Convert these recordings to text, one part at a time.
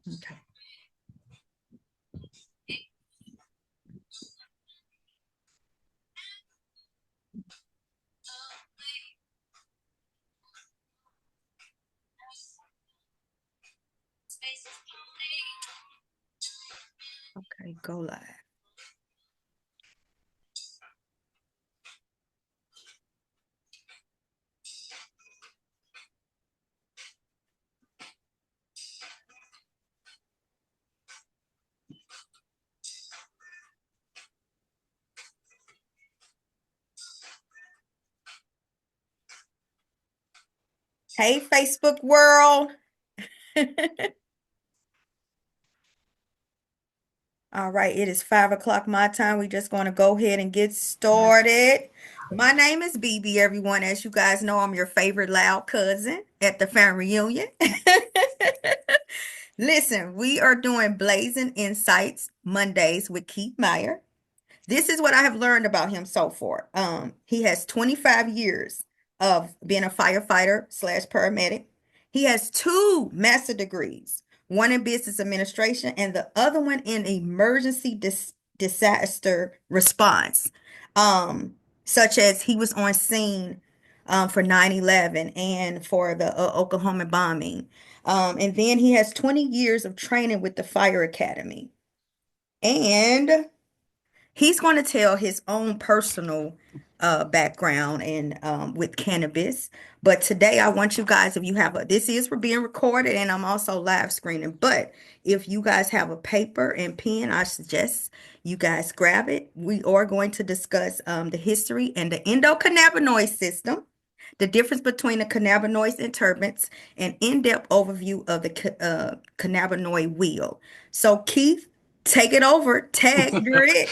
Okay. Okay, go live. Hey, Facebook world. All right, it is 5 o'clock my time. We're just going to go ahead and get started. My name is BB, everyone. As you guys know, I'm your favorite loud cousin at the family reunion. Listen, we are doing Blazing Insights Mondays with Keith Meyer. This is what I have learned about him so far. He has 25 years of being a firefighter slash paramedic. He has two master degrees, one in business administration and the other one in emergency disaster response. Such as he was on scene for 9/11 and for the Oklahoma bombing. And then he has 20 years of training with the Fire Academy. And he's going to tell his own personal background and with cannabis. But today I want you guys, if you have this is for being recorded and I'm also live screening. But if you guys have a paper and pen, I suggest you guys grab it. We are going to discuss the history and the endocannabinoid system, the difference between the cannabinoids and terpenes, an in-depth overview of the cannabinoid wheel. So Keith, take it over. Tag, you're it.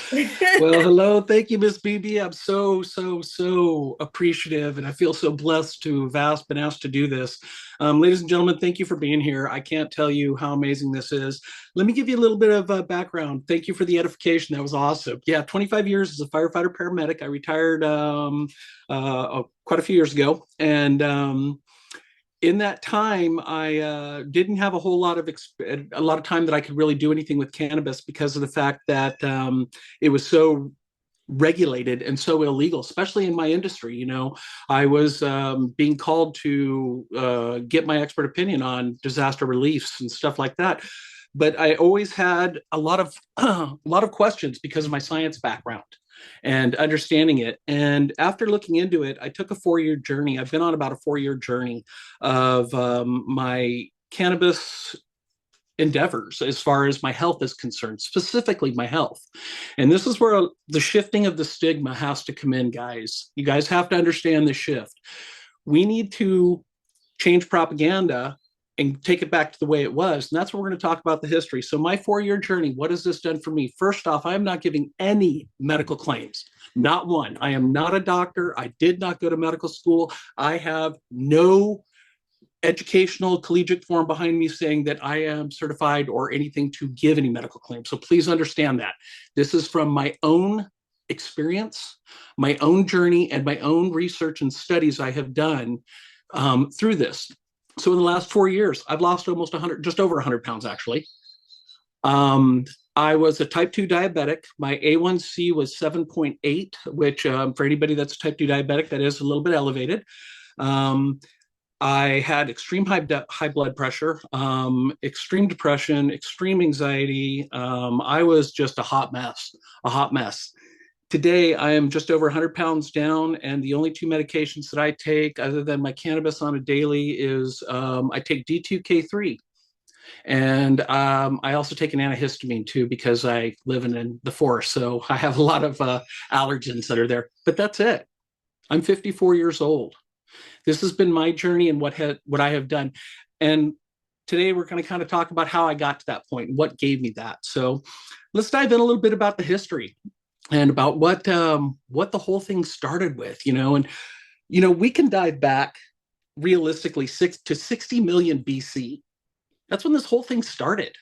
Well, hello. Thank you, Miss BB. I'm so appreciative, and I feel so blessed to have been asked to do this. Ladies and gentlemen, thank you for being here. I can't tell you how amazing this is. Let me give you a little bit of background. Thank you for the edification. That was awesome. Yeah, 25 years as a firefighter paramedic. I retired quite a few years ago, and in that time, I didn't have a whole lot of a lot of time that I could really do anything with cannabis because of the fact that it was so regulated and so illegal, especially in my industry. You know, I was being called to get my expert opinion on disaster reliefs and stuff like that. But I always had a lot of a lot of questions because of my science background and understanding it. And after looking into it, I took a 4-year journey. I've been on about a 4-year journey of my cannabis endeavors as far as my health is concerned, specifically my health. And this is where the shifting of the stigma has to come in, guys. You guys have to understand the shift. We need to change propaganda and take it back to the way it was. And that's what we're going to talk about, the history. So my 4-year journey, what has this done for me? First off, I am not giving any medical claims, not one. I am not a doctor. I did not go to medical school. I have no educational collegiate form behind me saying that I am certified or anything to give any medical claims. So please understand that. This is from my own experience, my own journey, and my own research and studies I have done through this. So in the last 4 years, I've lost almost 100, just over 100 pounds, actually. I was a type 2 diabetic. My A1C was 7.8, which for anybody that's type 2 diabetic, that is a little bit elevated. I had extreme high blood pressure, extreme depression, extreme anxiety. I was just a hot mess. Today, I am just over 100 pounds down, and the only two medications that I take, other than my cannabis on a daily, is I take D2K3. And I also take an antihistamine too, because I live in the forest. So I have a lot of allergens that are there. But that's it. I'm 54 years old. This has been my journey and what I have done. And today we're going to kind of talk about how I got to that point and what gave me that. So let's dive in a little bit about the history and about what the whole thing started with, and we can dive back realistically 60 million BC. That's when this whole thing started.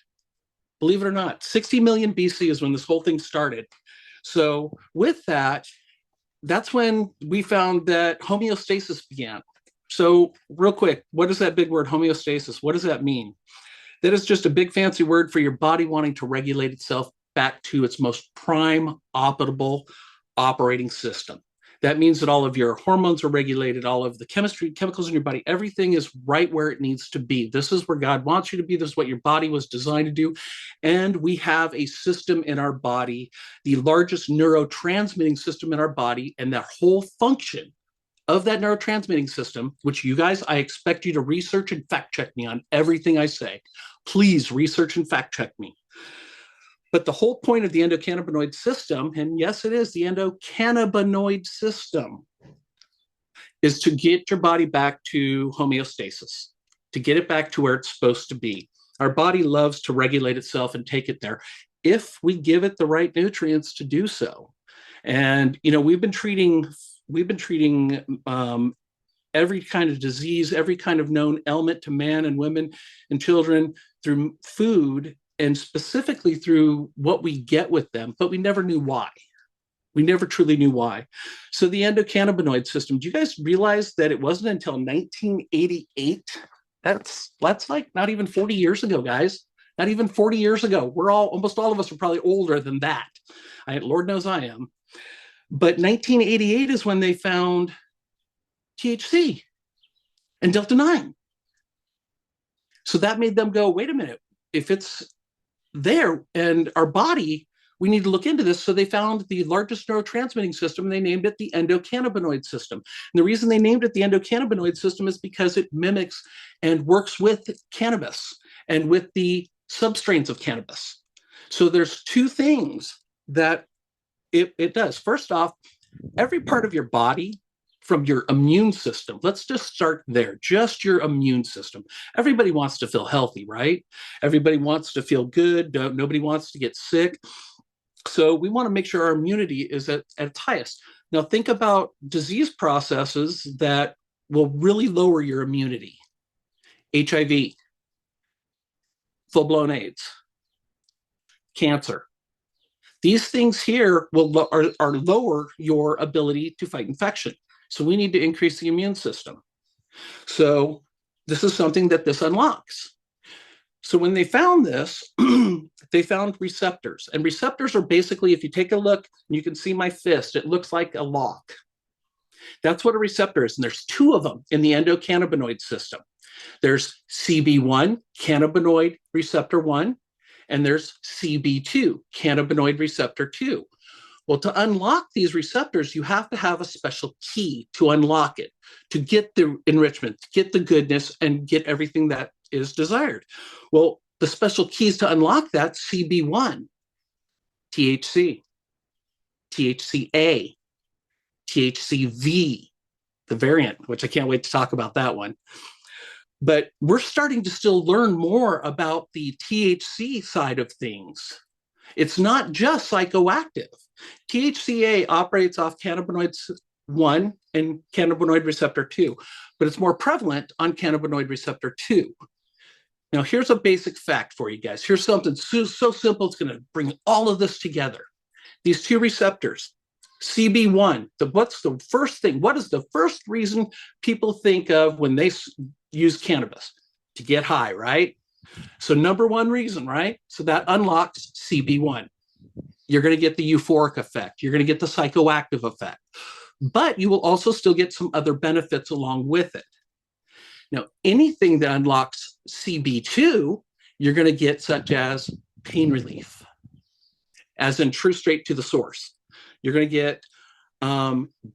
Believe it or not, 60 million BC is when this whole thing started. So with that, that's when we found that homeostasis began. So real quick, what is that big word homeostasis? What does that mean? That is just a big fancy word for your body wanting to regulate itself back to its most prime optimal operating system. That means that all of your hormones are regulated, all of the chemistry, chemicals in your body, everything is right where it needs to be. This is where God wants you to be. This is what your body was designed to do. And we have a system in our body, the largest neurotransmitting system in our body, and that whole function of that neurotransmitting system, which you guys, I expect you to research and fact check me on everything I say. Please research and fact check me. But the whole point of the endocannabinoid system, and yes, it is the endocannabinoid system, is to get your body back to homeostasis, to get it back to where it's supposed to be. Our body loves to regulate itself and take it there if we give it the right nutrients to do so. And we've been treating every kind of disease, every kind of known ailment to man and women and children through food, and specifically through what we get with them, but we never knew why. We never truly knew why. So the endocannabinoid system, do you guys realize that it wasn't until 1988? That's like not even 40 years ago, guys. Not even 40 years ago. Almost all of us are probably older than that. Lord knows I am. But 1988 is when they found THC and Delta 9. So that made them go, wait a minute, if it's there and our body, we need to look into this. So they found the largest neurotransmitting system and they named it the endocannabinoid system. And the reason they named it the endocannabinoid system is because it mimics and works with cannabis and with the substrains of cannabis. So there's two things that it does. First off, every part of your body, from your immune system. Let's just start there. Just your immune system. Everybody wants to feel healthy, right? Everybody wants to feel good. Nobody wants to get sick. So we want to make sure our immunity is at its highest. Now think about disease processes that will really lower your immunity. HIV, full-blown AIDS, cancer. These things here are lower your ability to fight infection. So we need to increase the immune system. So this is something that this unlocks. So when they found this, they found receptors. And receptors are basically, if you take a look, you can see my fist, it looks like a lock. That's what a receptor is. And there's two of them in the endocannabinoid system. There's CB1, cannabinoid receptor 1, and there's CB2, cannabinoid receptor 2. Well, to unlock these receptors, you have to have a special key to unlock it, to get the enrichment, to get the goodness, and get everything that is desired. Well, the special keys to unlock that, CB1, THC, THCA, THCV, the variant, which I can't wait to talk about that one. But we're starting to still learn more about the THC side of things. It's not just psychoactive. THCA operates off cannabinoids 1 and cannabinoid receptor 2, but it's more prevalent on cannabinoid receptor 2. Now, here's a basic fact for you guys. Here's something so simple, it's going to bring all of this together. These two receptors, CB1, what's the first thing? What is the first reason people think of when they use cannabis? To get high, right? So number one reason, right? So that unlocks CB1. You're going to get the euphoric effect. You're going to get the psychoactive effect. But you will also still get some other benefits along with it. Now, anything that unlocks CB2, you're going to get such as pain relief, as in true straight to the source. You're going to get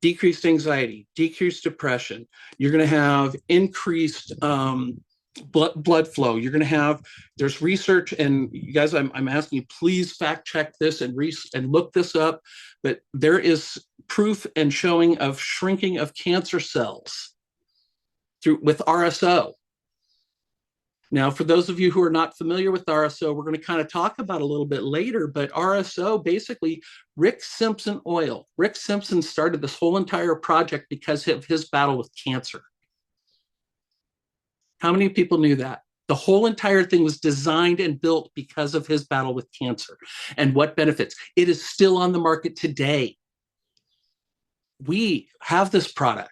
decreased anxiety, decreased depression. You're going to have increased blood flow. You're going to have, there's research, and you guys, I'm asking you, please fact check this and look this up. But there is proof and showing of shrinking of cancer cells with RSO. Now, for those of you who are not familiar with RSO, we're going to kind of talk about a little bit later, but RSO, basically, Rick Simpson oil. Rick Simpson started this whole entire project because of his battle with cancer. How many people knew that? The whole entire thing was designed and built because of his battle with cancer. And what benefits? It is still on the market today. We have this product.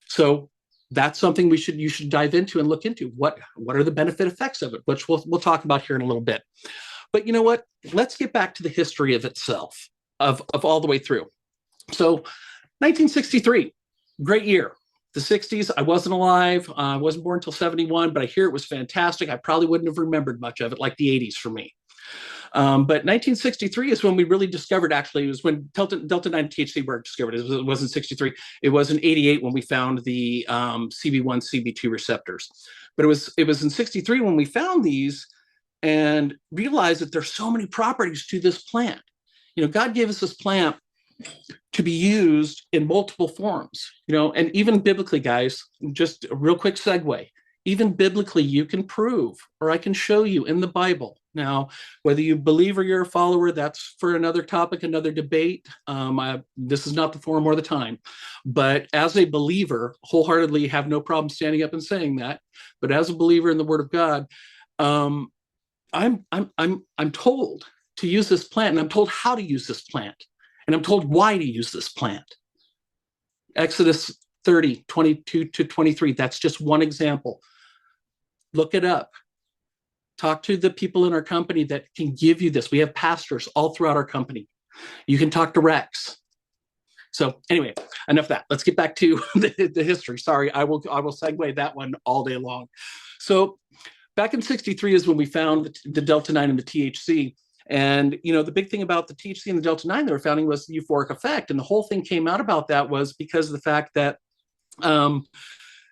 So that's something you should dive into and look into. What are the benefit effects of it, which we'll talk about here in a little bit. But you know what? Let's get back to the history of itself, of all the way through. So 1963, great year. The 60s, I wasn't alive. I wasn't born until 71, but I hear it was fantastic. I probably wouldn't have remembered much of it, like the 80s for me. But 1963 is when we really discovered, actually, it was when Delta 9 THC were discovered. It wasn't 63. It was in 88 when we found the CB1, CB2 receptors. But it was in 63 when we found these and realized that there's so many properties to this plant. You know, God gave us this plant to be used in multiple forms, you know, and even biblically, guys, just a real quick segue, even biblically, you can prove, or I can show you in the Bible. Now, whether you believe or you're a follower, that's for another topic, another debate. This is not the forum or the time. But as a believer, wholeheartedly have no problem standing up and saying that. But as a believer in the Word of God, I'm told to use this plant, and I'm told how to use this plant, and I'm told why to use this plant. Exodus 30, 22 to 23. That's just one example. Look it up. Talk to the people in our company that can give you this. We have pastors all throughout our company. You can talk to Rex. So anyway, enough of that. Let's get back to the history. Sorry, I will segue that one all day long. So back in 63 is when we found the Delta 9 and the THC. And, you know, the big thing about the THC and the Delta 9 they were finding was the euphoric effect. And the whole thing came out about that was because of the fact that,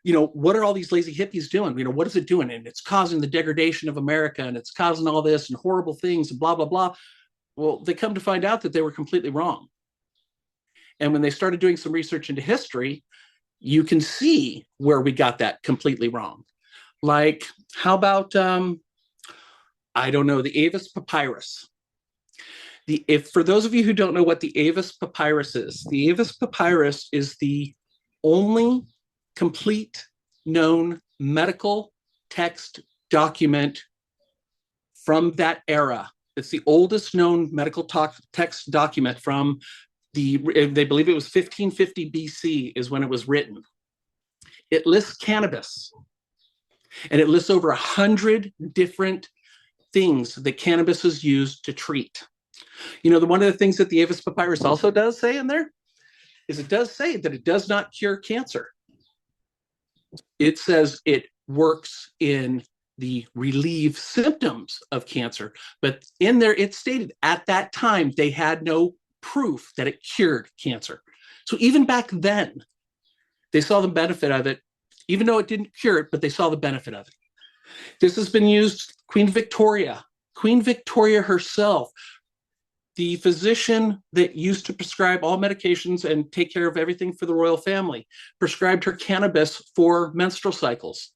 you know, what are all these lazy hippies doing? You know, what is it doing? And it's causing the degradation of America, and it's causing all this and horrible things and blah, blah, blah. Well, they come to find out that they were completely wrong. And when they started doing some research into history, you can see where we got that completely wrong. Like, how about, I don't know, the Avis papyrus. If for those of you who don't know what the Avis papyrus is, the Avis papyrus is the only complete known medical text document from that era. It's the oldest known medical text document from they believe it was 1550 BC is when it was written. It lists cannabis, and it lists over 100 different things that cannabis is used to treat. You know, one of the things that the Avis papyrus also does say in there is it does say that it does not cure cancer. It says it works in the relieve symptoms of cancer, but in there it stated at that time they had no proof that it cured cancer. So even back then, they saw the benefit of it, even though it didn't cure it, but they saw the benefit of it. This has been used, Queen Victoria herself, the physician that used to prescribe all medications and take care of everything for the royal family, prescribed her cannabis for menstrual cycles.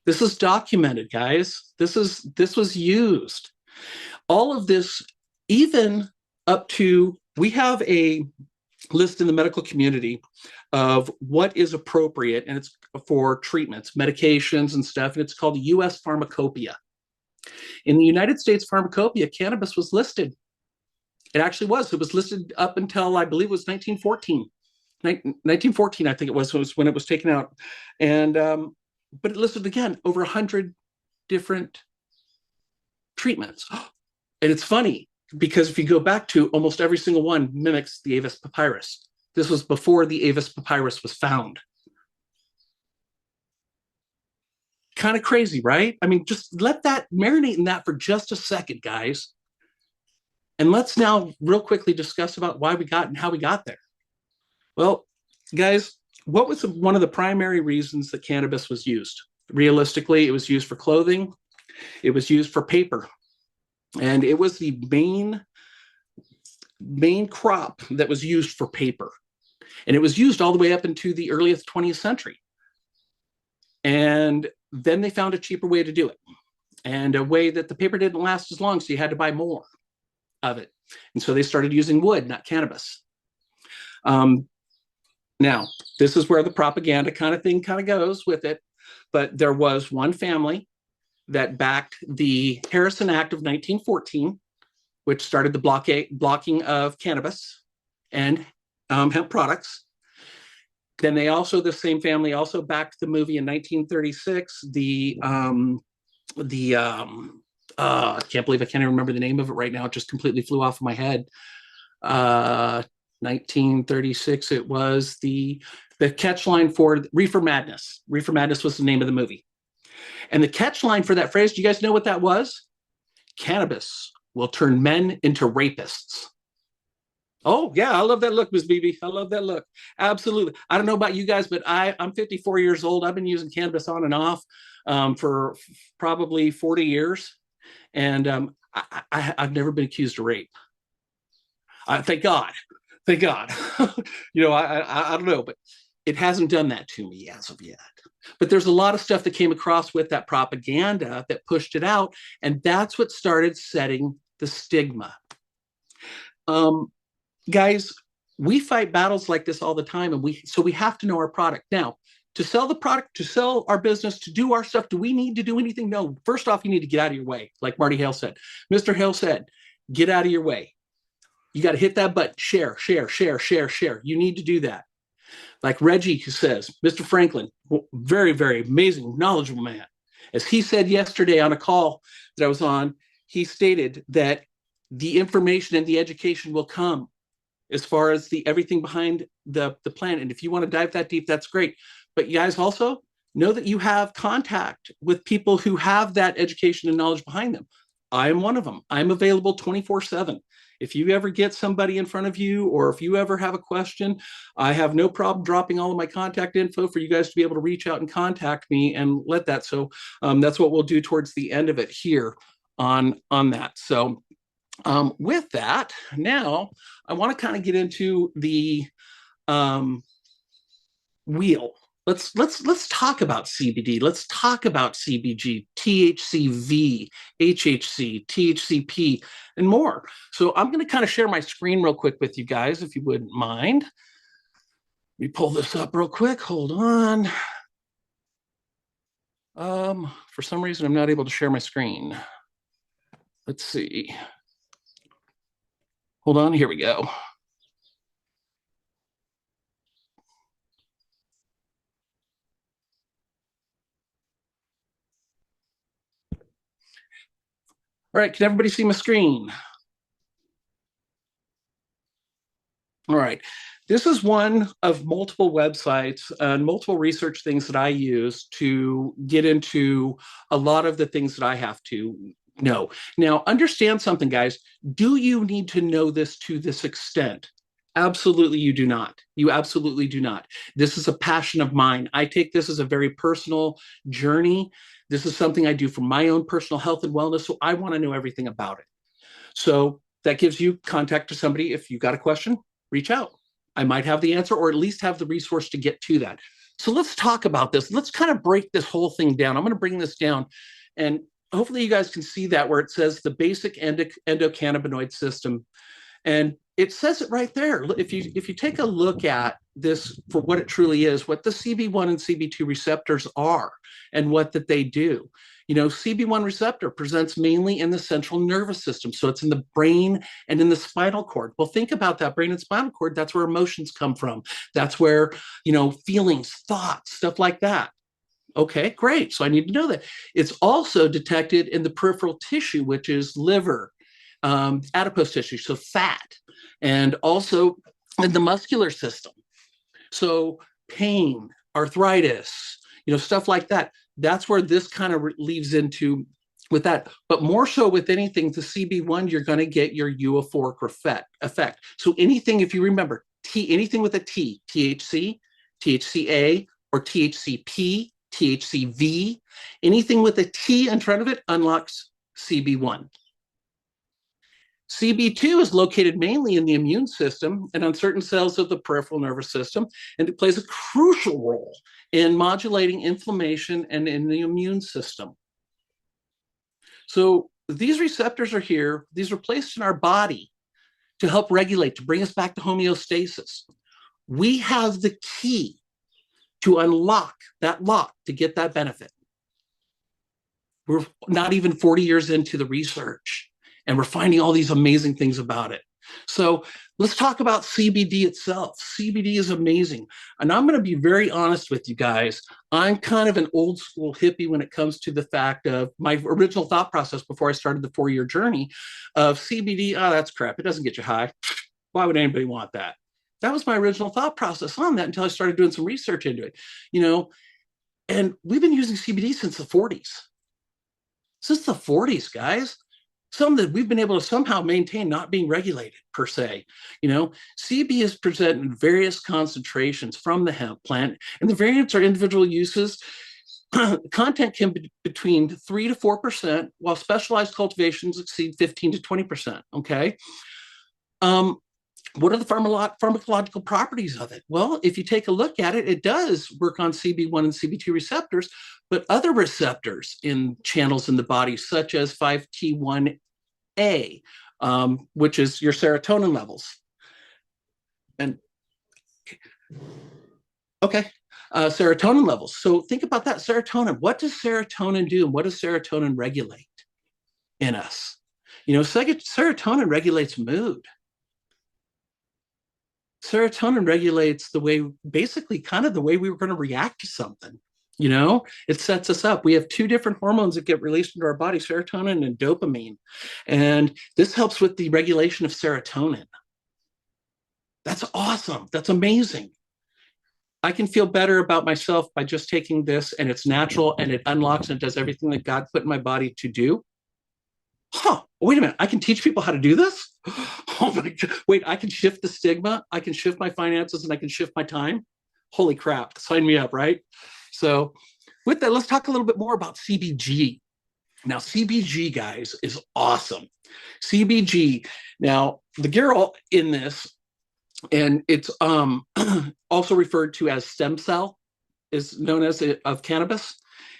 This is documented, guys. This was used. All of this, even up to, we have a list in the medical community of what is appropriate, and it's for treatments, medications and stuff, and it's called the U.S. Pharmacopoeia. In the United States Pharmacopoeia, cannabis was listed. It actually was. It was listed up until, I believe it was 1914. 1914, I think it was when it was taken out. And, but it listed, again, over 100 different treatments. And it's funny, because if you go back to, almost every single one mimics the Avis papyrus. This was before the Avis papyrus was found. Kind of crazy, right? I mean, just let that marinate in that for just a second, guys. And let's now real quickly discuss about why we got and how we got there. Well, guys, what was one of the primary reasons that cannabis was used? Realistically, it was used for clothing. It was used for paper. And it was the main crop that was used for paper. And it was used all the way up into the earliest 20th century. And then they found a cheaper way to do it, and a way that the paper didn't last as long, so you had to buy more of it. And so they started using wood, not cannabis. Now, this is where the propaganda kind of thing kind of goes with it. But there was one family that backed the Harrison Act of 1914, which started the blocking of cannabis and hemp products. Then the same family also backed the movie in 1936. I can't believe I can't even remember the name of it right now. It just completely flew off of my head. 1936. It was the catch line for Reefer Madness. Reefer Madness was the name of the movie. And the catch line for that phrase, do you guys know what that was? Cannabis will turn men into rapists. Oh, yeah, I love that look, Ms. Beebe. I love that look. Absolutely. I don't know about you guys, but I'm 54 years old. I've been using cannabis on and off for probably 40 years. And I've never been accused of rape. Thank God. Thank God. I don't know, but it hasn't done that to me as of yet. But there's a lot of stuff that came across with that propaganda that pushed it out. And that's what started setting the stigma. Um, Guys, we fight battles like this all the time, and we have to know our product. Now, to sell the product, to sell our business, to do our stuff, do we need to do anything? No. First off, you need to get out of your way, like Marty Hale said. Mr. Hale said, get out of your way. You got to hit that button, share, share, share, share, share. You need to do that. Like Reggie says, Mr. Franklin, very, very amazing, knowledgeable man. As he said yesterday on a call that I was on, he stated that the information and the education will come as far as the everything behind the plant. And if you want to dive that deep, that's great. But you guys also know that you have contact with people who have that education and knowledge behind them. I am one of them. I'm available 24/7. If you ever get somebody in front of you, or if you ever have a question, I have no problem dropping all of my contact info for you guys to be able to reach out and contact me and let that. So that's what we'll do towards the end of it here on that. So with that, now I want to kind of get into the wheel. Let's talk about CBD. Let's talk about CBG, THCV, HHC, THCP, and more. So I'm going to kind of share my screen real quick with you guys, if you wouldn't mind. Let me pull this up real quick. Hold on. For some reason, I'm not able to share my screen. Let's see. Hold on. Here we go. All right, can everybody see my screen? All right. This is one of multiple websites and multiple research things that I use to get into a lot of the things that I have to know. Now, understand something, guys. Do you need to know this to this extent? Absolutely, you do not. You absolutely do not. This is a passion of mine. I take this as a very personal journey. This is something I do for my own personal health and wellness. So I want to know everything about it. So that gives you contact to somebody. If you got a question, reach out. I might have the answer, or at least have the resource to get to that. So let's talk about this. Let's kind of break this whole thing down. I'm going to bring this down, and hopefully you guys can see that where it says the basic endocannabinoid system. And it says it right there. If you take a look at this for what it truly is, what the CB1 and CB2 receptors are, and what that they do. CB1 receptor presents mainly in the central nervous system. So it's in the brain and in the spinal cord. Well, think about that brain and spinal cord. That's where emotions come from. That's where, feelings, thoughts, stuff like that. Okay, great. So I need to know that. It's also detected in the peripheral tissue, which is liver, adipose tissue, so fat, and also in the muscular system. So pain, arthritis, stuff like that. That's where this kind of leads into with that. But more so with anything, the CB1, you're going to get your euphoric effect. So anything, if you remember, anything with a T, THC, THCA, or THCP, THCV, anything with a T in front of it unlocks CB1. CB2 is located mainly in the immune system and on certain cells of the peripheral nervous system, and it plays a crucial role in modulating inflammation and in the immune system. So these receptors are here. These are placed in our body to help regulate, to bring us back to homeostasis. We have the key to unlock that lock to get that benefit. We're not even 40 years into the research, and we're finding all these amazing things about it. So Let's talk about CBD itself. CBD is amazing. And I'm going to be very honest with you guys. I'm kind of an old school hippie when it comes to the fact of my original thought process before I started the 4-year journey of CBD. Oh, that's crap. It doesn't get you high. Why would anybody want that? That was my original thought process on that until I started doing some research into it, you know. And we've been using CBD since the 40s. Since the 40s, guys. Some that we've been able to somehow maintain not being regulated per se. You know, CB is presented in various concentrations from the hemp plant, and the variants are individual uses. Content can be between 3 to 4%, while specialized cultivations exceed 15 to 20%. Okay. Um, what are the pharmacological properties of it? Well, if you take a look at it, it does work on CB1 and CB2 receptors, but other receptors in channels in the body, such as 5T1A, which is your serotonin levels. And okay, serotonin levels. So think about that serotonin. What does serotonin do? And what does serotonin regulate in us? You know, serotonin regulates mood. Serotonin regulates the way, basically, kind of the way we were going to react to something. You know, it sets us up. We have two different hormones that get released into our body, serotonin and dopamine. And this helps with the regulation of serotonin. That's awesome. That's amazing. I can feel better about myself by just taking this, and it's natural and it unlocks and does everything that God put in my body to do. Huh, wait a minute. I can teach people how to do this? Oh my God. Wait, I can shift the stigma. I can shift my finances and I can shift my time. Holy crap. Sign me up, right? So, with that, let's talk a little bit more about CBG. Now, CBG, guys, is awesome. CBG. Now, the girl in this, and it's also referred to as stem cell, is known as of cannabis,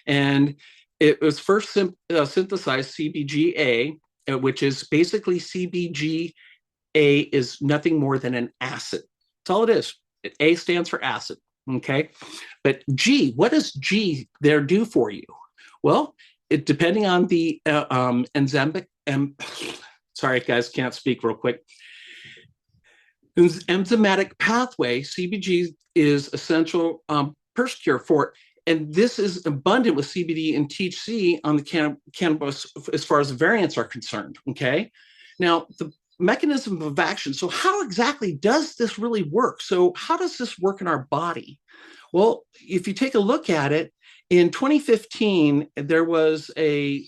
and it was first synthesized CBGA, which is basically CBGA is nothing more than an acid. That's all it is. A stands for acid. Okay, but G, what does G there do for you? Well, depending on the enzymic, sorry guys, can't speak real quick. Enzymatic pathway, CBG is essential first cure for it. And this is abundant with CBD and THC on the cannabis as far as the variants are concerned. Okay. Now, the mechanism of action. So, how exactly does this really work? So, how does this work in our body? Well, if you take a look at it, in 2015, there was a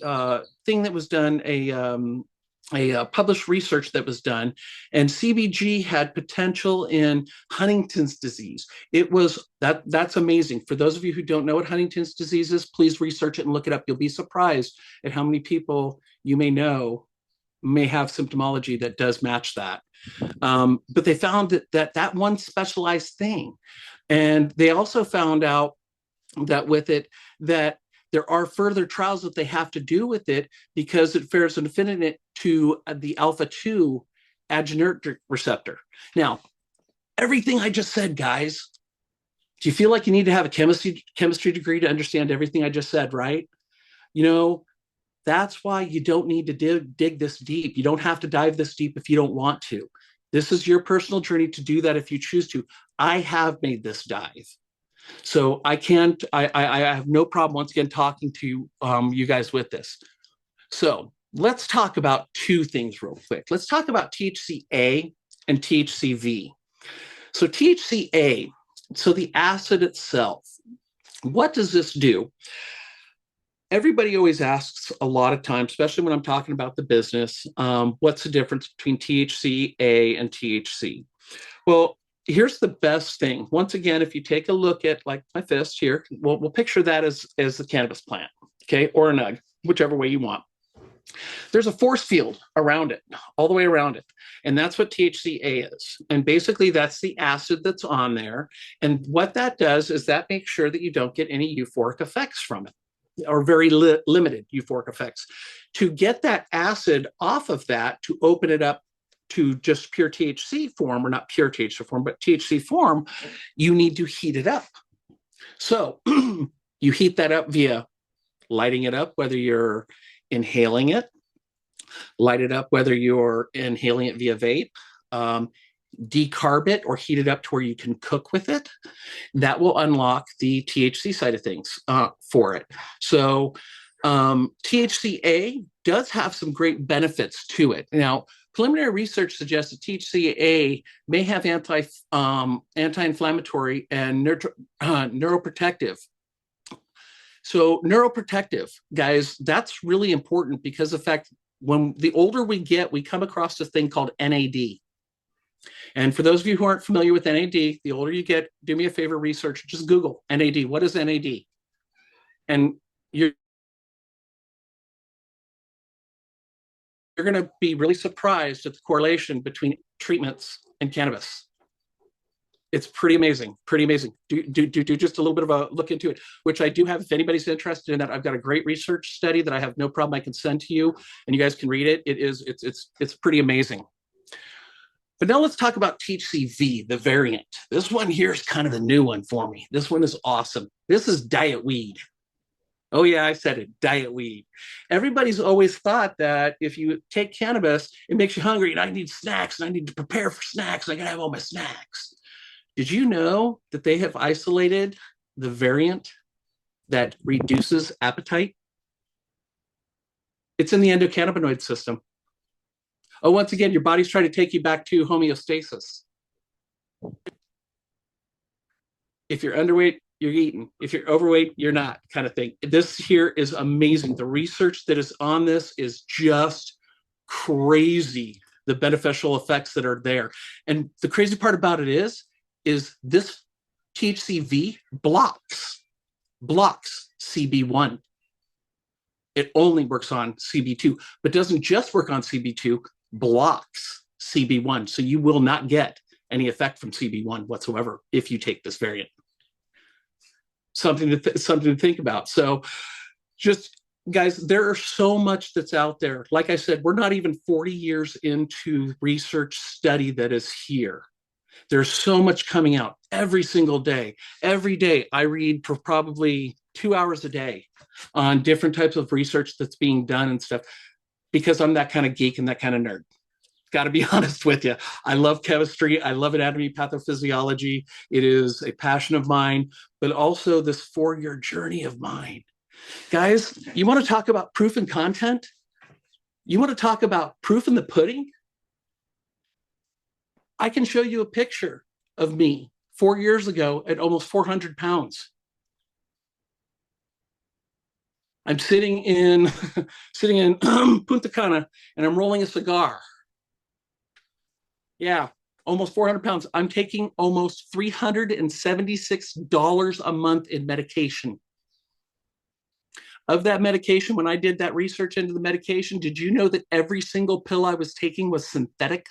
thing that was done, a published research that was done, and CBG had potential in Huntington's disease. It was that's amazing. For those of you who don't know what Huntington's disease is, please research it and look it up. You'll be surprised at how many people you may know may have symptomology that does match that. But they found that one specialized thing, and they also found out that with it that there are further trials that they have to do with it because it bears an affinity to the alpha 2 adrenergic receptor. Now, everything I just said, guys, do you feel like you need to have a chemistry degree to understand everything I just said, right? You know, that's why you don't need to dig this deep. You don't have to dive this deep if you don't want to. This is your personal journey to do that if you choose to. I have made this dive. So I have no problem once again talking to you guys with this. So let's talk about two things real quick. Let's talk about THCA and THCV. So THCA, so the acid itself, what does this do? Everybody always asks a lot of times, especially when I'm talking about the business, what's the difference between THCA and THC? Well, here's the best thing. Once again, if you take a look at like my fist here, we'll picture that as the cannabis plant, okay, or a nug, whichever way you want. There's a force field around it, all the way around it. And that's what THCA is. And basically, that's the acid that's on there. And what that does is that makes sure that you don't get any euphoric effects from it, or very limited euphoric effects. To get that acid off of that, to open it up to just pure THC form, or not pure THC form, but THC form, you need to heat it up. So you heat that up via lighting it up, whether you're inhaling it, light it up, whether you're inhaling it via vape, decarb it or heat it up to where you can cook with it. That will unlock the THC side of things for it. So THCA does have some great benefits to it. Now, preliminary research suggests that THCA may have anti-inflammatory and neuroprotective. So neuroprotective, guys, that's really important because the fact when the older we get, we come across this thing called NAD. And for those of you who aren't familiar with NAD, the older you get, do me a favor, research, just Google NAD. What is NAD? And you're going to be really surprised at the correlation between treatments and cannabis. It's pretty amazing, pretty amazing. Do just a little bit of a look into it, which I do have. If anybody's interested in that, I've got a great research study that I have no problem I can send to you, and you guys can read it. It's pretty amazing. But now let's talk about THCV, the variant. This one here is kind of the new one for me. This one is awesome. This is diet weed. Oh yeah, I said it, diet weed. Everybody's always thought that if you take cannabis, it makes you hungry, and I need snacks, and I need to prepare for snacks, and I gotta have all my snacks. Did you know that they have isolated the variant that reduces appetite? It's in the endocannabinoid system. Oh, once again, your body's trying to take you back to homeostasis. If you're underweight, you're eating. If you're overweight, you're not, kind of thing. This here is amazing. The research that is on this is just crazy, the beneficial effects that are there. And the crazy part about it is this THCV blocks CB1. It only works on CB2, but doesn't just work on CB2, blocks CB1. So you will not get any effect from CB1 whatsoever if you take this variant. Something to think about. So just guys, there are so much that's out there. Like I said, we're not even 40 years into research study that is here. There's so much coming out every single day. Every day I read for probably 2 hours a day on different types of research that's being done and stuff, because I'm that kind of geek and that kind of nerd. Got to be honest with you. I love chemistry. I love anatomy, pathophysiology. It is a passion of mine, but also this 4-year journey of mine. Guys, you want to talk about proof and content? You want to talk about proof in the pudding? I can show you a picture of me 4 years ago at almost 400 pounds. I'm sitting in Punta Cana and I'm rolling a cigar. Yeah, almost 400 pounds. I'm taking almost $376 a month in medication. Of that medication, when I did that research into the medication, did you know that every single pill I was taking was synthetic?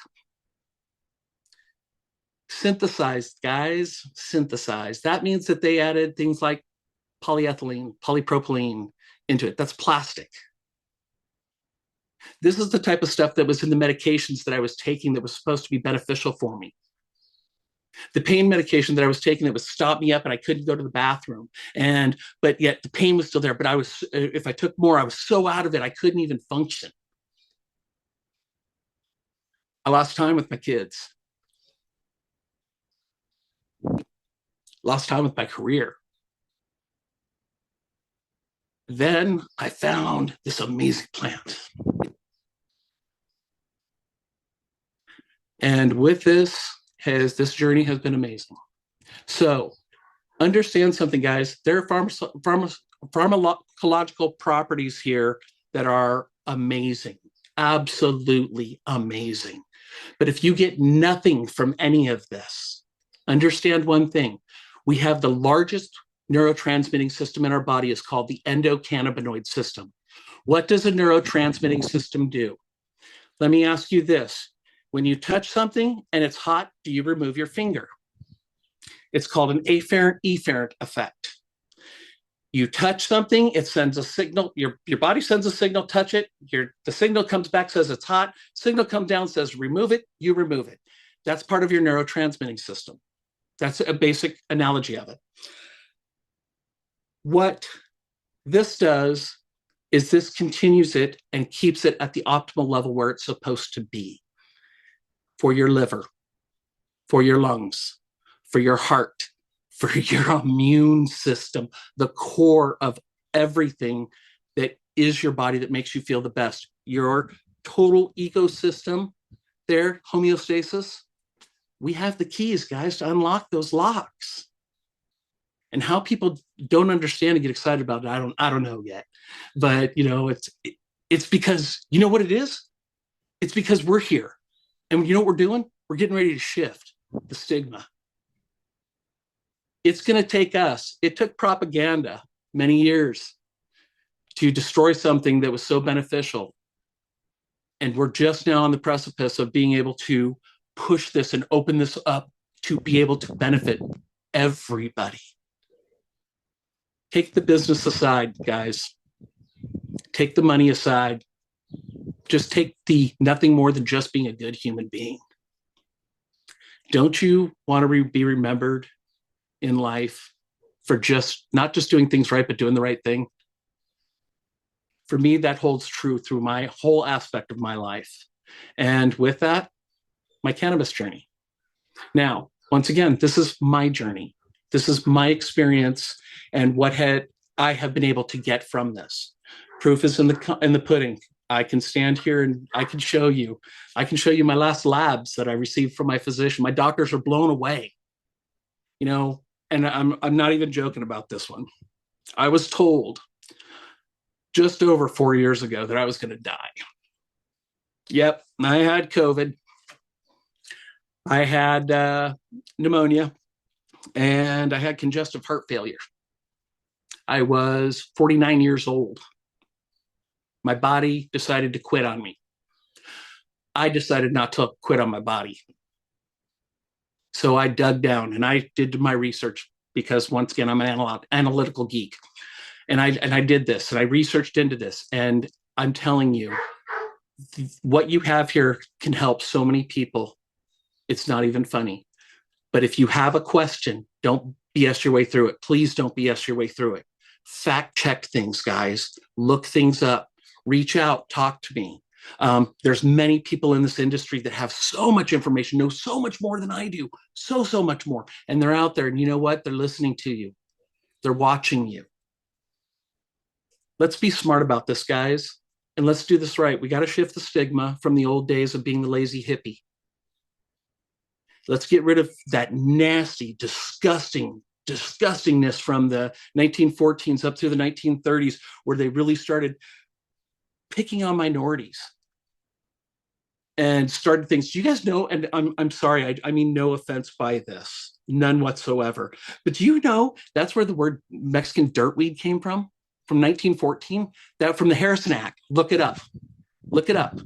Synthesized, guys, synthesized. That means that they added things like polyethylene, polypropylene into it. That's plastic. This is the type of stuff that was in the medications that I was taking that was supposed to be beneficial for me. The pain medication that I was taking that would stop me up and I couldn't go to the bathroom. But yet the pain was still there. But if I took more, I was so out of it, I couldn't even function. I lost time with my kids. Lost time with my career. Then I found this amazing plant. And with this journey has been amazing. So understand something, guys. There are pharmacological properties here that are amazing, absolutely amazing. But if you get nothing from any of this, understand one thing. We have the largest neurotransmitting system in our body is called the endocannabinoid system. What does a neurotransmitting system do? Let me ask you this. When you touch something and it's hot, do you remove your finger? It's called an afferent-efferent effect. You touch something, it sends a signal. Your body sends a signal, touch it. The signal comes back, says it's hot. Signal comes down, says remove it. You remove it. That's part of your neurotransmitting system. That's a basic analogy of it. What this does is this continues it and keeps it at the optimal level where it's supposed to be for your liver. for your lungs, for your heart, for your immune system, the core of everything that is your body that makes you feel the best. Your total ecosystem there, homeostasis. We have the keys, guys, to unlock those locks. And how people don't understand and get excited about it, I don't know yet. But it's because you know what it is? It's because we're here. And you know what we're doing? We're getting ready to shift the stigma. It's going to take us. It took propaganda many years to destroy something that was so beneficial. And we're just now on the precipice of being able to push this and open this up to be able to benefit everybody. Take the business aside, guys. Take the money aside. Just take the nothing more than just being a good human being. Don't you want to be remembered in life for just not just doing things right, but doing the right thing? For me, that holds true through my whole aspect of my life. And with that, my cannabis journey. Now, once again, this is my journey. This is my experience and what I have been able to get from this. Proof is in the pudding. I can stand here and I can show you. I can show you my last labs that I received from my physician. My doctors are blown away. And I'm not even joking about this one. I was told just over 4 years ago that I was going to die. Yep, I had COVID. I had pneumonia, and I had congestive heart failure. I was 49 years old. My body decided to quit on me. I decided not to quit on my body. So I dug down and I did my research because, once again, I'm an analytical geek. And I did this and I researched into this. And I'm telling you, what you have here can help so many people. It's not even funny. But if you have a question, don't BS your way through it. Please don't BS your way through it. Fact check things, guys. Look things up. Reach out. Talk to me. There's many people in this industry that have so much information, know so much more than I do, so much more. And they're out there, and you know what? They're listening to you. They're watching you. Let's be smart about this, guys, and let's do this right. We got to shift the stigma from the old days of being the lazy hippie. Let's get rid of that nasty, disgustingness from the 1914s up through the 1930s, where they really started picking on minorities and started things. Do you guys know? And I'm sorry, I mean no offense by this, none whatsoever. But do you know that's where the word Mexican dirtweed came from 1914? That from the Harrison Act. Look it up. Look it up.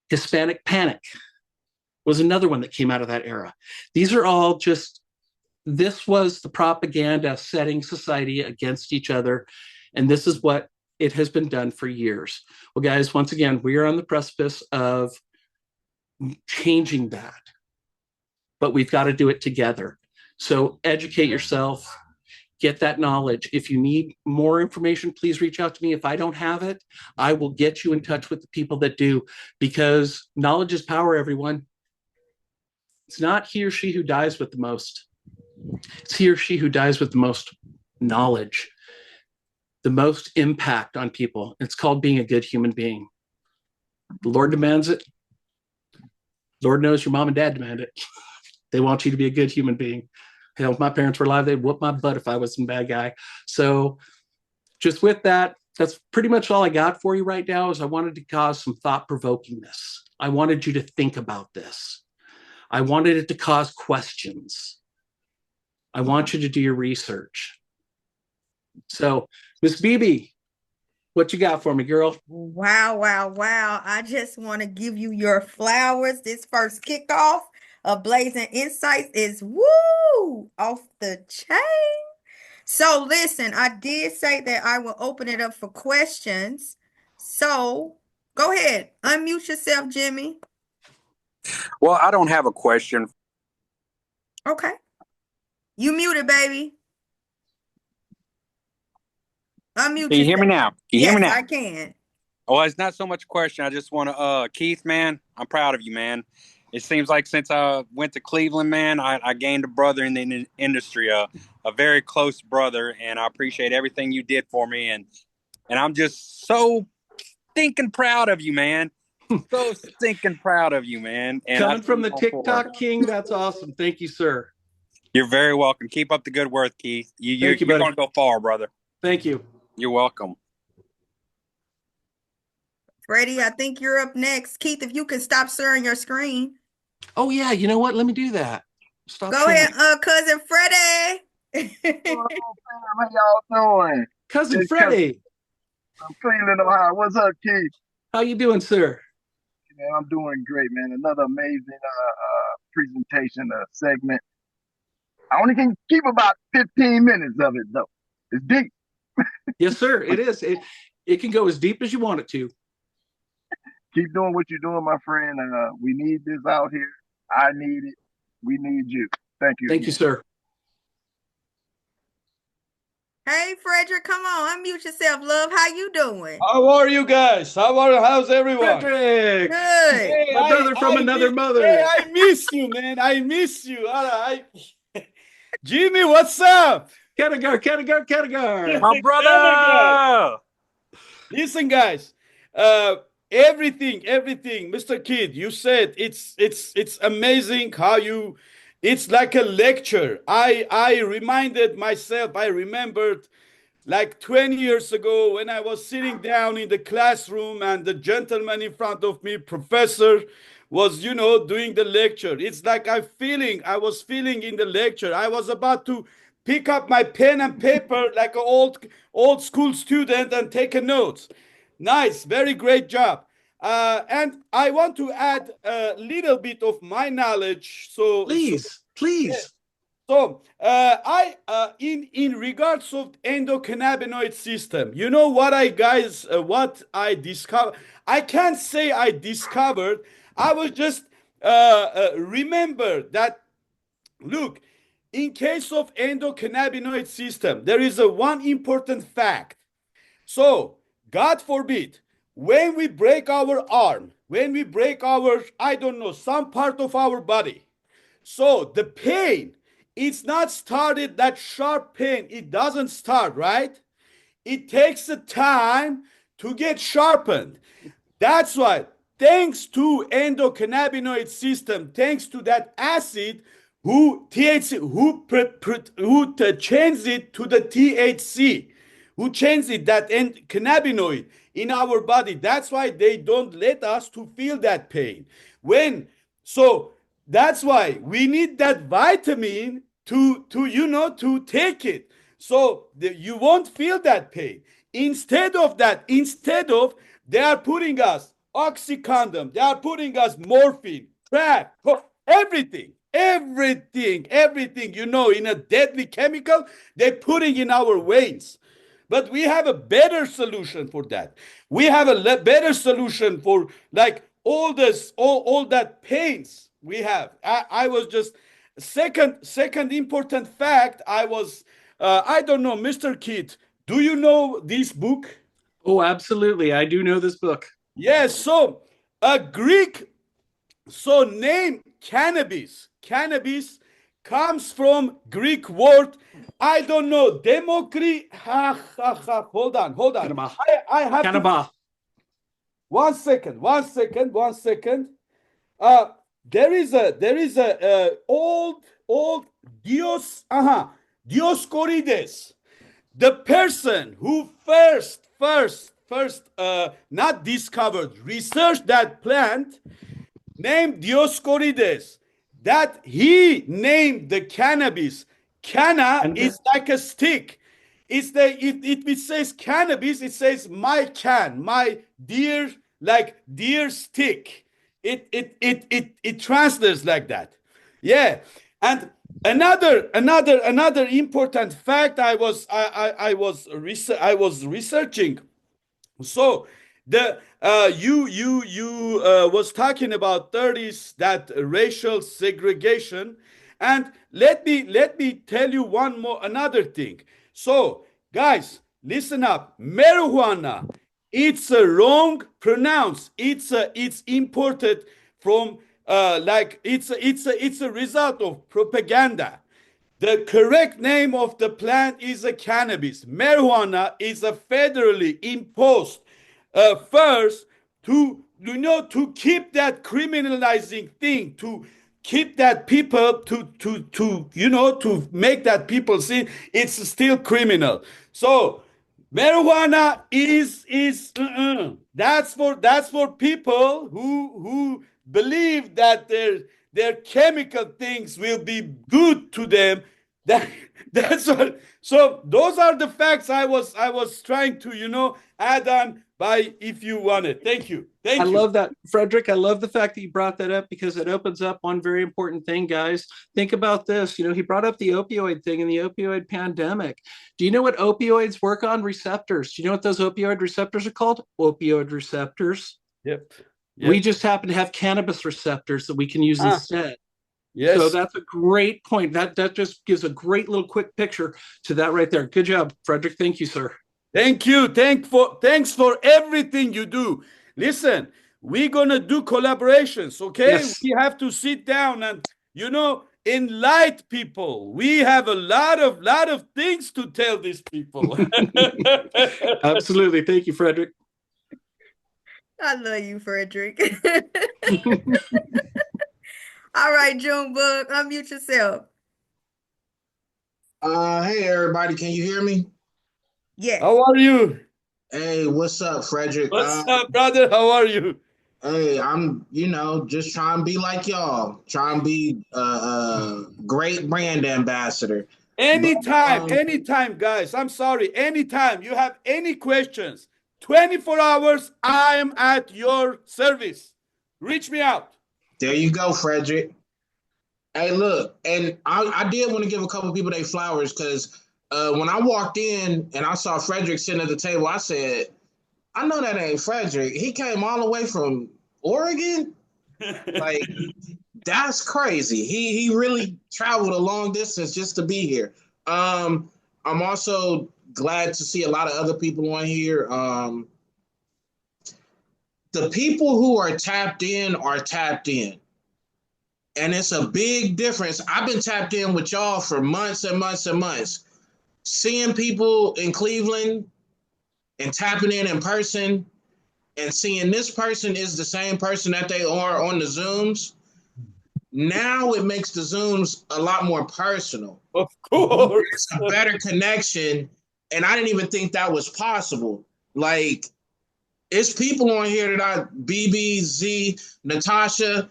Hispanic panic was another one that came out of that era. These are all just, this was the propaganda setting society against each other. And this is what it has been done for years. Well, guys, once again, we are on the precipice of changing that, but we've got to do it together. So educate yourself, get that knowledge. If you need more information, please reach out to me. If I don't have it, I will get you in touch with the people that do, because knowledge is power, everyone. It's not he or she who dies with the most. It's he or she who dies with the most knowledge, the most impact on people. It's called being a good human being. The Lord demands it. Lord knows your mom and dad demand it. They want you to be a good human being. Hell, if my parents were alive, they'd whoop my butt if I was some bad guy. So just with that, that's pretty much all I got for you right now. Is I wanted to cause some thought-provokingness. I wanted you to think about this. I wanted it to cause questions. I want you to do your research. So, Miss BB, what you got for me, girl? Wow, wow, wow. I just want to give you your flowers. This first kickoff of Blazing Insights is woo off the chain. So listen, I did say that I will open it up for questions. So go ahead, unmute yourself, Jimmy. Well, I don't have a question. Okay. You muted, baby. Unmute Can you hear me yourself. now? Can you hear me Yes, now? I can. Oh, it's not so much a question. I just want to, Keith, man, I'm proud of you, man. it seems like since I went to Cleveland, man, I gained a brother in the industry, a very close brother, and I appreciate everything you did for me, and I'm just so stinking proud of you, man. So stinking proud of you, man. And I Coming see from you the going forward. TikTok king, that's awesome. Thank you, sir. You're very welcome. Keep up the good work, Keith. Thank you, You're buddy. going to go far, brother. Thank you. You're welcome. Freddie, I think you're up next. Keith, if you can stop sharing your screen. Oh yeah, you know what? Let me do that. Stop Go sharing. ahead, cousin Freddie. How y'all doing? Cousin It's Freddie, I'm Cleveland, Ohio. What's up, Keith? how you doing, sir? Man, I'm doing great, man. Another amazing presentation, segment. I only can keep about 15 minutes of it, though. It's deep. Yes, sir. It is. It can go as deep as you want it to. Keep doing what you're doing, my friend. We need this out here. I need it. We need you. Thank you. Thank you, sir. Hey, Frederick, come on, unmute yourself, love. How you doing? How are you guys? How's everyone? Frederick, Good. Hey, my brother from another mother. Hey, I miss you, man. I miss you. Jimmy, what's up? Katagar. My brother. Listen, guys. Everything, Mr. Kidd, you said it's amazing how you. It's like a lecture. I reminded myself. I remembered like 20 years ago when I was sitting down in the classroom and the gentleman in front of me, professor, was, doing the lecture. It's like I was feeling in the lecture. I was about to pick up my pen and paper like an old school student and take a note. Nice, very great job. And I want to add a little bit of my knowledge. Please. So, in regards of endocannabinoid system, you know what what I discovered? I can't say I discovered. I was just remember that. Look, in case of endocannabinoid system, there is a one important fact. So, God forbid, when we break our arm, when we break our, I don't know, some part of our body, so the pain, it's not started that sharp pain. It doesn't start, right? It takes a time to get sharpened. That's why, thanks to endocannabinoid system, thanks to that acid, who THC, who changes it to the THC, who changes it that cannabinoid in our body. That's why they don't let us to feel that pain. So that's why we need that vitamin to take it. So you won't feel that pain. Instead of they are putting us oxycodone, they are putting us morphine, crack, everything, in a deadly chemical, they're putting in our veins. But we have a better solution for that. We have a better solution for like all that pains we have. I was just second important fact. I don't know, Mr. Kidd. Do you know this book? Oh, absolutely. I do know this book. Yes. So a Greek. So name cannabis. Cannabis comes from Greek word. I don't know. Democri. Hold on. Canaba. I have Canaba. to. One second. There is a old Dioscorides, the person who first not discovered, researched that plant, named Dioscorides, that he named the cannabis. Canna is like a stick. If it says cannabis, it says my dear, like dear stick. It translates like that. Yeah. And another important fact I was researching. So the you was talking about 30s, that racial segregation, and let me tell you another thing. So guys, listen up. Marijuana, it's a wrong pronounce. It's imported from like it's a result of propaganda. The correct name of the plant is a cannabis. Marijuana is a federally imposed first to to keep that criminalizing thing, to keep that people to to make that people see it's still criminal. So marijuana that's for people who believe that their chemical things will be good to them. That that's what. So those are the facts I was trying to add on by if you want it. Thank you. I Thank you. love that, Frederick. I love the fact that you brought that up because it opens up one very important thing, guys. Think about this. He brought up the opioid thing and the opioid pandemic. Do you know what opioids work on? Receptors. Do you know what those opioid receptors are called? Opioid receptors. Yep. We Yep. just happen to have cannabis receptors that we can use Ah, instead. So yes. that's a great point. That just gives a great little quick picture to that right there. Good job, Frederick. Thank you, sir. Thank you. Thanks for everything you do. Listen, we're gonna do collaborations, okay? Yes, We have to sit down and enlighten people. We have a lot of things to tell these people. absolutely. Thank you, Frederick. I love you, Frederick. All right, Junebug, unmute yourself. Hey everybody, can you hear me? Yes. How are you? Hey, what's up, Frederick? What's up, brother? How are you? Hey, I'm, just trying to be like y'all, trying to be a great brand ambassador. But Anytime, guys. I'm sorry. Anytime you have any questions, 24 hours, I am at your service. Reach me out. there you go, Frederick. Hey, look, and I did want to give a couple people their flowers because when I walked in and I saw Frederick sitting at the table, I said, I know that ain't Frederick. He came all the way from Oregon. Like, that's crazy. He really traveled a long distance just to be here. I'm also glad to see a lot of other people on here. The people who are tapped in are tapped in. And it's a big difference. I've been tapped in with y'all for months and months and months. Seeing people in Cleveland and tapping in person and seeing this person is the same person that they are on the Zooms. Now it makes the Zooms a lot more personal. Of course. It's a better connection. And I didn't even think that was possible. Like, it's people on here that BBZ, Natasha,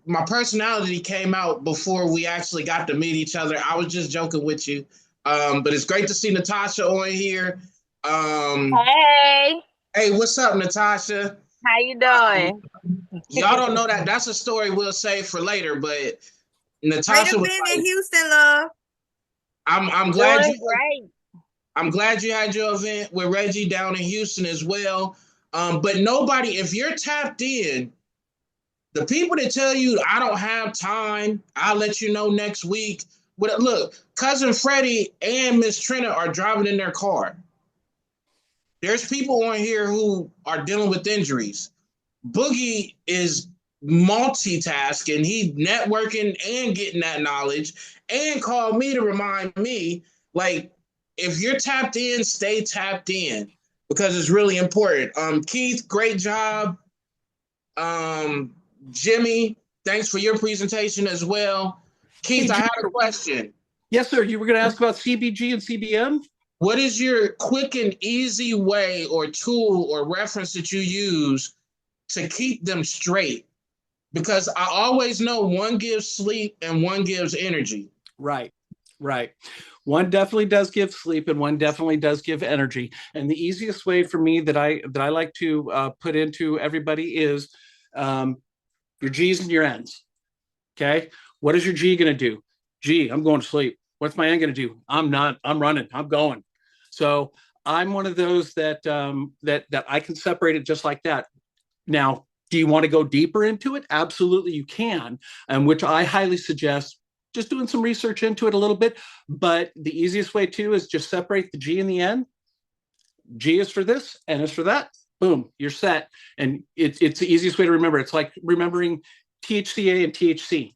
my personality came out before we actually got to meet each other. I was just joking with you. But it's great to see Natasha on here. Hey, Hey, what's up, Natasha? how you doing? Y'all don't know that. That's a story we'll save for later. But Great Natasha was event in like, Houston, love. I'm glad Doing great. I'm glad you had your event with Reggie down in Houston as well. But nobody, if you're tapped in, the people that tell you I don't have time, I'll let you know next week. But look, cousin Freddie and Miss Trina are driving in their car. There's people on here who are dealing with injuries. Boogie is multitasking. He networking and getting that knowledge and called me to remind me, like, if you're tapped in, stay tapped in because it's really important. Keith, great job. Jimmy, thanks for your presentation as well. Keith, Hey, I had a question. yes, sir. You were going to ask about CBG and CBN? What is your quick and easy way or tool or reference that you use to keep them straight? Because I always know one gives sleep and one gives energy. Right. One definitely does give sleep and one definitely does give energy. And the easiest way for me that I like to put into everybody is your G's and your N's. Okay. What is your G going to do? G, I'm going to sleep. What's my N going to do? I'm running. I'm going. So I'm one of those that that I can separate it just like that. Now, do you want to go deeper into it? Absolutely, you can, and which I highly suggest just doing some research into it a little bit. But the easiest way too is just separate the G and the N. G is for this, N is for that. Boom, you're set. And it's the easiest way to remember. It's like remembering THCA and THC.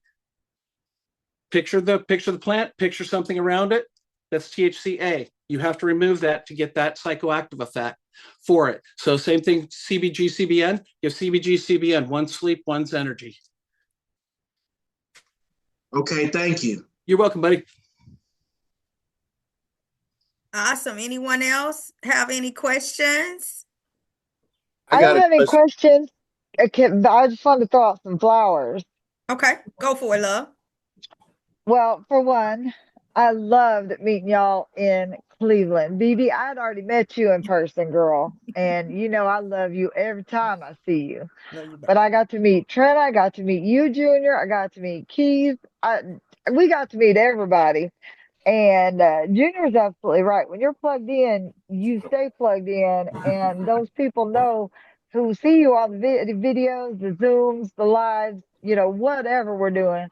Picture the plant, picture something around it. That's THCA. You have to remove that to get that psychoactive effect for it. So same thing, CBG, CBN. You have CBG, CBN. One's sleep, one's energy. Okay, thank you. You're welcome, buddy. Awesome. Anyone else have any questions? I don't have any questions. Okay, but I just wanted to throw out some flowers. Okay, go for it, love. Well, for one, I loved meeting y'all in Cleveland. BB, I'd already met you in person, girl. And you know I love you every time I see you. No, you But back. I got to meet Trent, I got to meet you, Junior, I got to meet Keith. We got to meet everybody. And Junior's absolutely right. When you're plugged in, you stay plugged in, and those people know who see you on the videos, the Zooms, the lives, you know, whatever we're doing.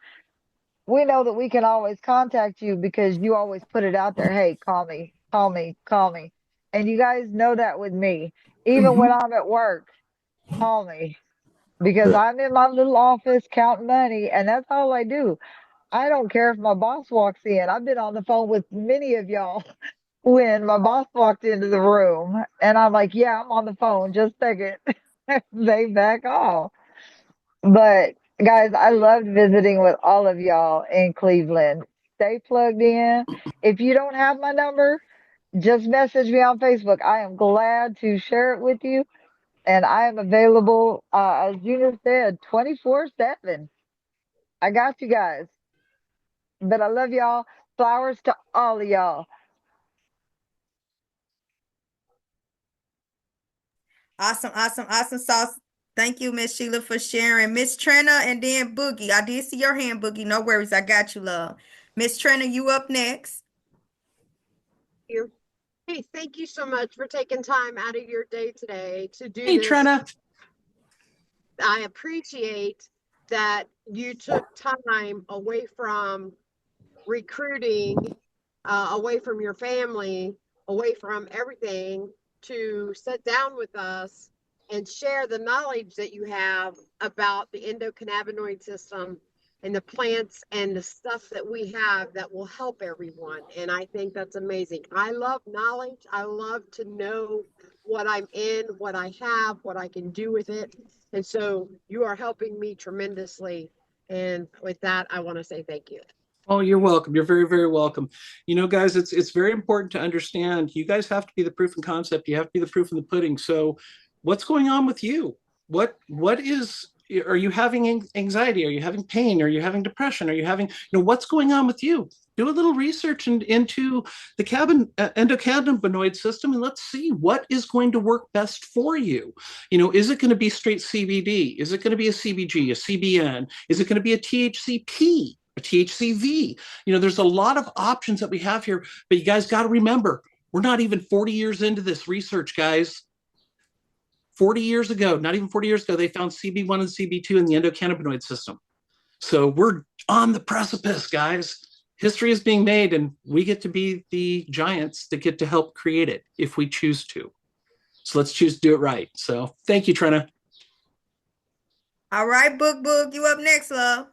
We know that we can always contact you because you always put it out there. Hey, call me, call me, call me. And you guys know that with me. Even when I'm at work, call me because I'm in my little office counting money, and that's all I do. I don't care if my boss walks in. I've been on the phone with many of y'all when my boss walked into the room, and I'm like, yeah, I'm on the phone. Just a second. They back off. But guys, I loved visiting with all of y'all in Cleveland. Stay plugged in. If you don't have my number, just message me on Facebook. I am glad to share it with you. And I am available, as Junior said, 24/7. I got you guys. But I love y'all. Flowers to all of y'all. Awesome, awesome, awesome sauce. Thank you, Miss Sheila, for sharing. Miss Trina and then Boogie. I did see your hand, Boogie. No worries. I got you, love. Miss Trina, you up next. You. Hey, thank you so much for taking time out of your day today to do Hey, this. Trina. I appreciate that you took time away from recruiting, away from your family, away from everything to sit down with us and share the knowledge that you have about the endocannabinoid system and the plants and the stuff that we have that will help everyone. And I think that's amazing. I love knowledge. I love to know what I'm in, what I have, what I can do with it. And so you are helping me tremendously. And with that, I want to say thank you. Oh, you're welcome. You're very, very welcome. You know, guys, it's very important to understand. You guys have to be the proof and concept. You have to be the proof in the pudding. So, what's going on with you? What is? Are you having anxiety? Are you having pain? Are you having depression? Are you having? What's going on with you? Do a little research into the endocannabinoid system, and let's see what is going to work best for you. Is it going to be straight CBD? Is it going to be a CBG, a CBN? Is it going to be a THCP? A THCV. There's a lot of options that we have here, but you guys got to remember, we're not even 40 years into this research, guys. 40 years ago, not even 40 years ago, they found CB1 and CB2 in the endocannabinoid system. So we're on the precipice, guys. History is being made, and we get to be the giants that get to help create it if we choose to. So let's choose to do it right. So thank you, Trina. All right, Boog, you up next, love.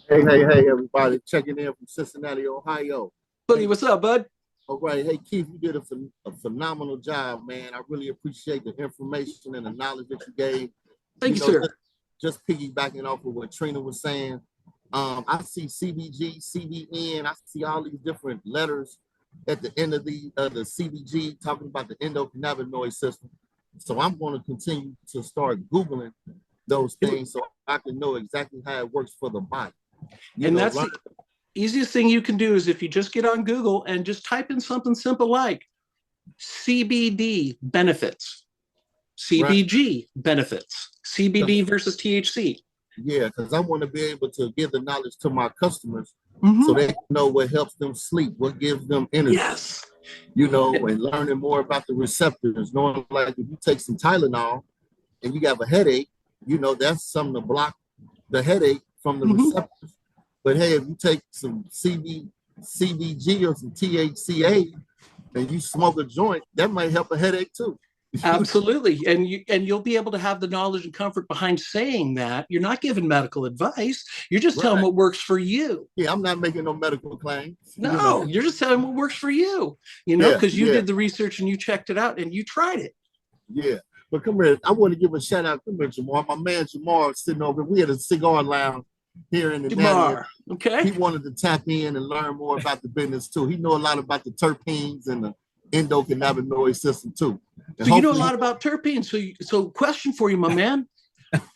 Hey, everybody. Checking in from Cincinnati, Ohio. Buddy, what's up, bud? All right. Hey, Keith, you did a phenomenal job, man. I really appreciate the information and the knowledge that you gave. Thank you, sir. Just piggybacking off of what Trina was saying. I see CBG, CBN. I see all these different letters at the end of the CBG talking about the endocannabinoid system. So I'm going to continue to start Googling those things so I can know exactly how it works for the body. That's the easiest thing you can do is if you just get on Google and just type in something simple like CBD benefits, CBG benefits, CBD versus THC. Yeah, because I want to be able to give the knowledge to my customers so they know what helps them sleep, what gives them energy. Yes. And learning more about the receptors, knowing like if you take some Tylenol and you have a headache, that's something to block the headache from the receptors. But hey, if you take some CBG or some THCA and you smoke a joint, that might help a headache too. Absolutely. You'll be able to have the knowledge and comfort behind saying that. You're not giving medical advice. You're just telling Right. what works for you. Yeah, I'm not making no medical claims. No, you're just telling what works for you, Yeah, because you yeah, did the research and you checked it out and you tried it. yeah. But come here, I want to give a shout out. Come here, Jamar. My man Jamar is sitting over. We had a cigar lounge here in the Natty. Jamar, okay. He wanted to tap in and learn more about the business too. He know a lot about the terpenes and the endocannabinoid system too. And So you know a lot about terpenes. So question for you, my man.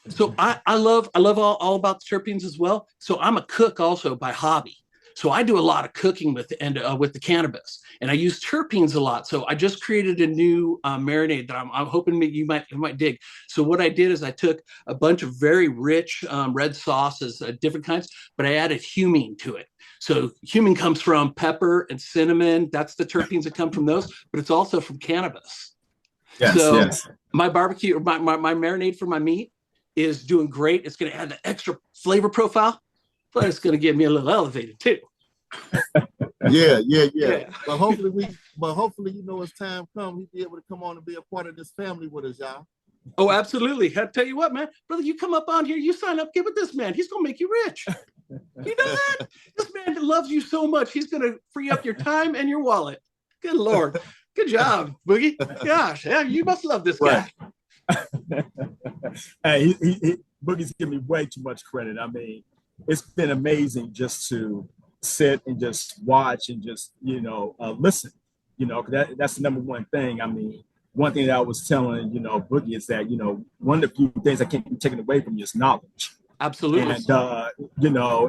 So I love all about the terpenes as well. So I'm a cook also by hobby. So I do a lot of cooking with the cannabis, and I use terpenes a lot. So I just created a new marinade that I'm hoping that you might dig. So what I did is I took a bunch of very rich red sauces, different kinds, but I added humine to it. So humine comes from pepper and cinnamon. That's the terpenes that come from those, but it's also from cannabis. Yes, so yes. My barbecue, or my marinade for my meat is doing great. It's going to add an extra flavor profile, but it's going to get me a little elevated too. Yeah. But hopefully, as time comes, he'll be able to come on and be a part of this family with us, y'all. Oh, absolutely. I tell you what, man, brother, you come up on here, you sign up, get with this man. He's going to make you rich. You know that? This man loves you so much. He's going to free up your time and your wallet. Good Lord. Good job, Boogie. Gosh, yeah, you must love this guy. Hey, Boogie's giving me way too much credit. I mean, it's been amazing just to sit and just watch and just, listen, that's the number one thing. I mean, one thing that I was telling, Boogie is that, one of the few things that can't be taken away from you is knowledge. Absolutely. And,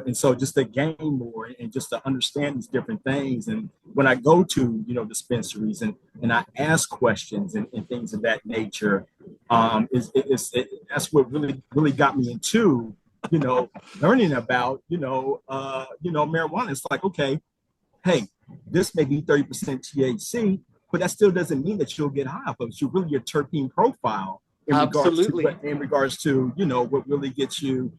and so just to gain more and just to understand these different things. And when I go to, dispensaries and I ask questions and things of that nature, that's what really got me into, learning about, marijuana. It's like, okay, hey, this may be 30% THC, but that still doesn't mean that you'll get high off of it. You're really your terpene profile in regards to what really gets you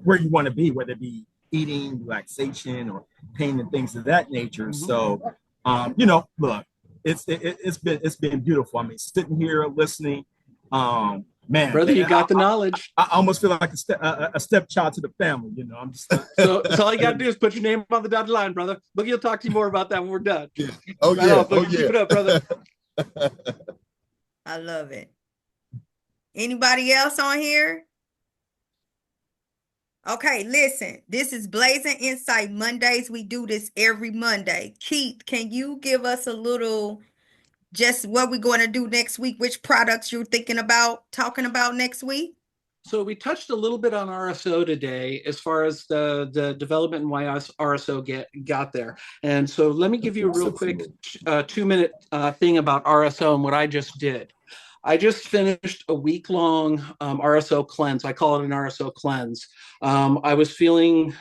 where you want to be, whether it be eating, relaxation, or pain and things of that nature. Mm-hmm. So, look, it's been beautiful. I mean, sitting here listening, man, brother, you got the knowledge. I almost feel like a stepchild to the family. I'm just so all you got to do is put your name on the dotted line, brother. Boogie will talk to you more about that when we're done. Yeah. Oh yeah. Keep it up, brother. I love it. Anybody else on here? Okay, listen, this is Blazin Insight Mondays. We do this every Monday. Keith, can you give us a little, just what we're going to do next week, which products you're thinking about talking about next week? So we touched a little bit on RSO today as far as the development and why RSO got there. And so let me give you a real quick 2-minute thing about RSO and what I just did. I just finished a week-long RSO cleanse. I call it an RSO cleanse. I was feeling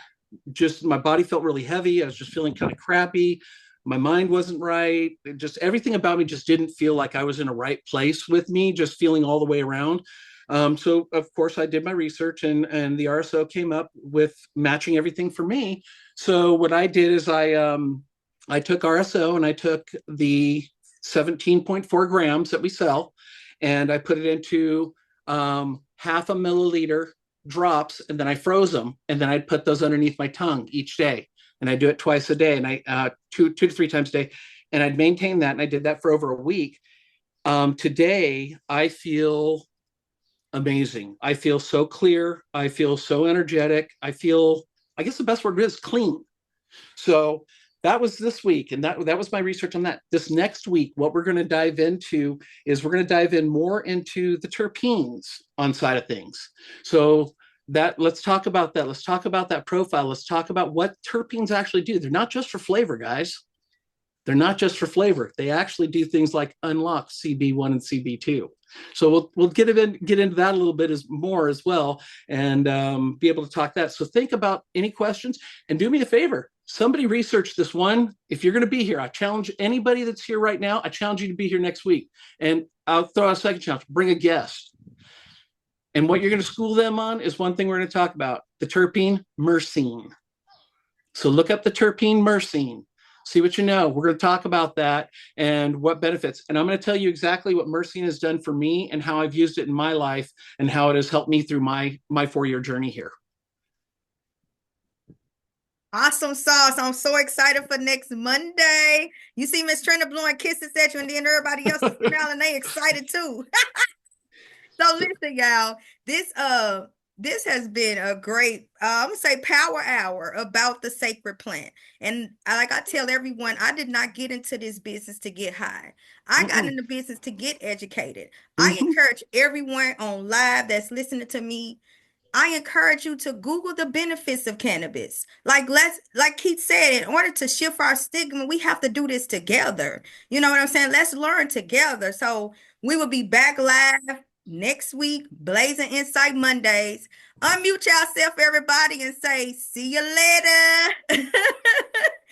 my body felt really heavy. I was just feeling kind of crappy. My mind wasn't right. Just everything about me just didn't feel like I was in a right place with me, just feeling all the way around. So of course I did my research and the RSO came up with matching everything for me. So what I did is I took RSO and I took the 17.4 grams that we sell, and I put it into half a milliliter drops, and then I froze them, and then I'd put those underneath my tongue each day, and I do it twice a day, and I 2 to 3 times a day, and I'd maintain that, and I did that for over a week. Today I feel amazing. I feel so clear. I feel so energetic. I guess the best word is clean. So that was this week, and that was my research on that. This next week, what we're going to dive into is we're going to dive in more into the terpenes on side of things. So let's talk about that. Let's talk about that profile. Let's talk about what terpenes actually do. They're not just for flavor, guys. They're not just for flavor. They actually do things like unlock CB1 and CB2. So we'll get into that a little bit more as well, and be able to talk that. So think about any questions, and do me a favor. Somebody research this one. If you're going to be here, I challenge anybody that's here right now. I challenge you to be here next week. And I'll throw out a second challenge. Bring a guest. And what you're going to school them on is one thing we're going to talk about, the terpene myrcene. So look up the terpene myrcene. See what you know. We're going to talk about that and what benefits. And I'm going to tell you exactly what myrcene has done for me and how I've used it in my life and how it has helped me through my 4-year journey here. Awesome sauce. I'm so excited for next Monday. You see Miss Trina blowing kisses at you, and then everybody else is smiling. They excited too. So listen, y'all. This has been a great, I'm gonna say, power hour about the sacred plant. And like I tell everyone, I did not get into this business to get high. I got in the business to get educated. I encourage everyone on live that's listening to me. I encourage you to Google the benefits of cannabis. Like Keith said, in order to shift our stigma, we have to do this together. You know what I'm saying? Let's learn together. So we will be back live next week, Blazing Insight Mondays. Unmute yourself, everybody, and say, see you later.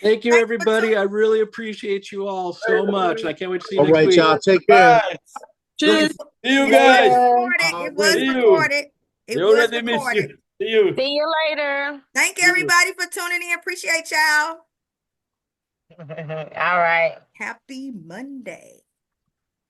Thank you, Thanks for everybody. I really appreciate you all so much. I can't wait to see you All next right, week. y'all. Take care. Bye. Cheers. See you It was guys. recorded. It was See you. recorded. It We was already miss recorded. you. See you. See you later. Thank everybody for tuning in. Appreciate y'all. All right. Happy Monday.